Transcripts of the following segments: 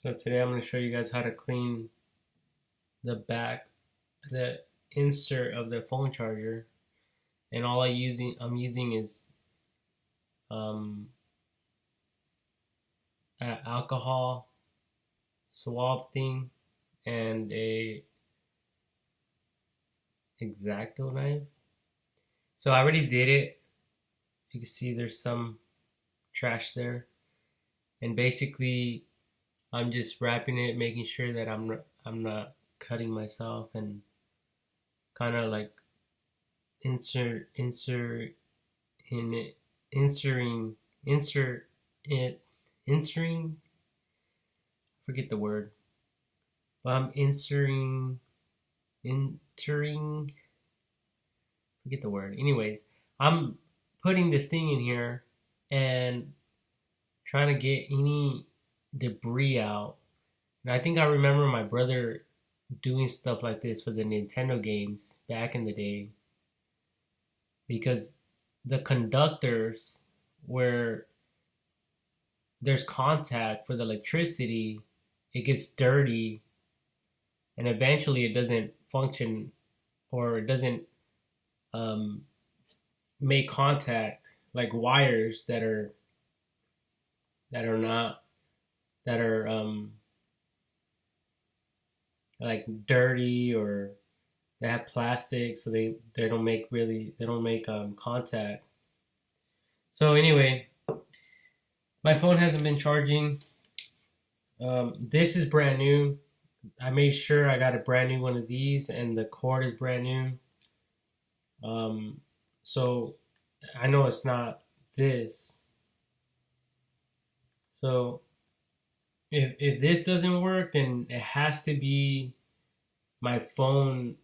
So today I'm going to show you guys how to clean the back, the insert of the phone charger. And all I'm using is um, an alcohol swab thing and a X-Acto knife. So I already did it. As you can see, there's some trash there. And basically, I'm just wrapping it, making sure that I'm not cutting myself, and kind of like insert in it, insert it, inserting. Forget the word, but I'm entering. Forget the word. Anyways, I'm putting this thing in here and trying to get any debris out. And I think I remember my brother doing stuff like this for the Nintendo games back in the day, because the conductors where there's contact for the electricity, it gets dirty, and eventually it doesn't function, or it doesn't make contact, like wires that are not, that are like dirty, or they have plastic, so they don't make contact. So anyway, my phone hasn't been charging. This is brand new. I made sure I got a brand new one of these, and the cord is brand new. So I know it's not this. So if this doesn't work, then it has to be my phone,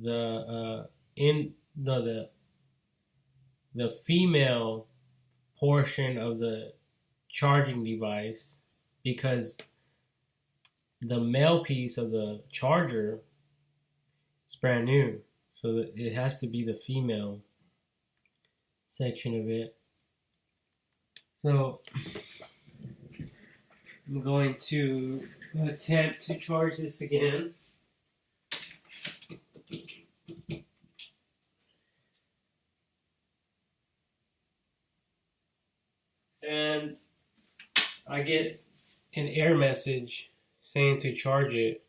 the the female portion of the charging device, because the male piece of the charger is brand new. So it has to be the female section of it. So I'm going to attempt to charge this again. And I get an error message saying to charge it.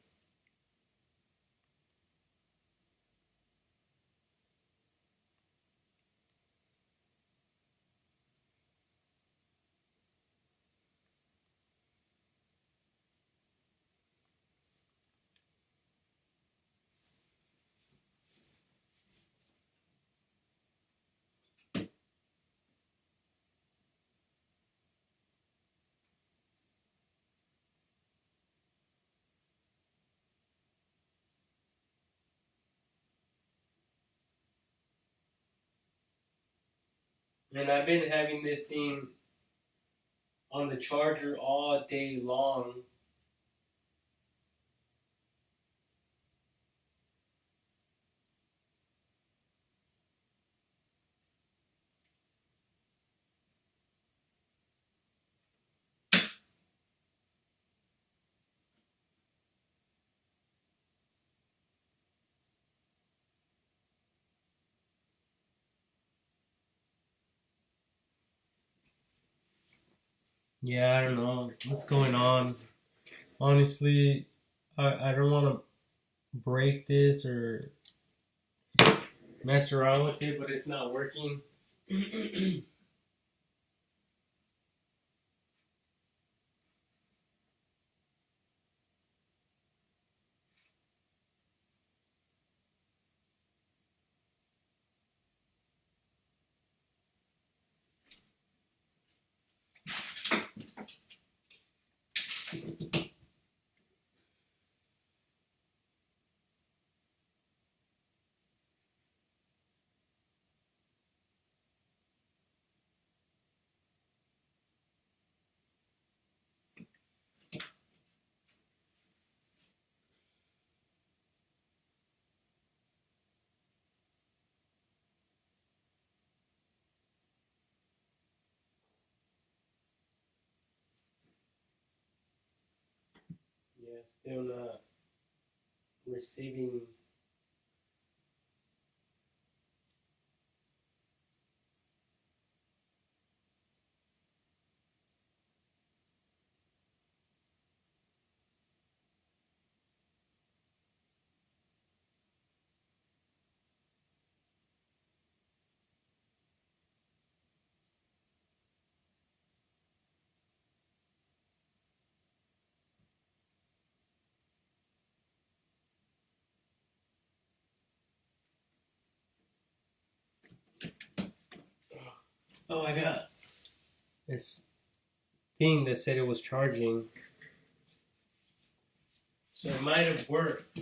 And I've been having this thing on the charger all day long. Yeah, I don't know what's going on. Honestly, I don't want to break this or mess around with it, but it's not working. Yeah, still not receiving. Oh, I got this thing that said it was charging, so it might have worked.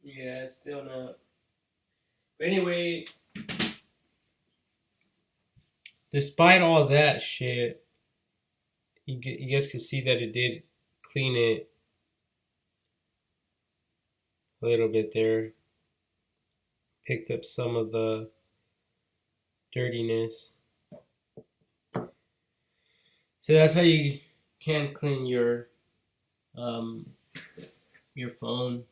Yeah, it's still not. But anyway, despite all that shit, you guys could see that it did clean it a little bit there. Picked up some of the dirtiness. So that's how you can clean um, your phone.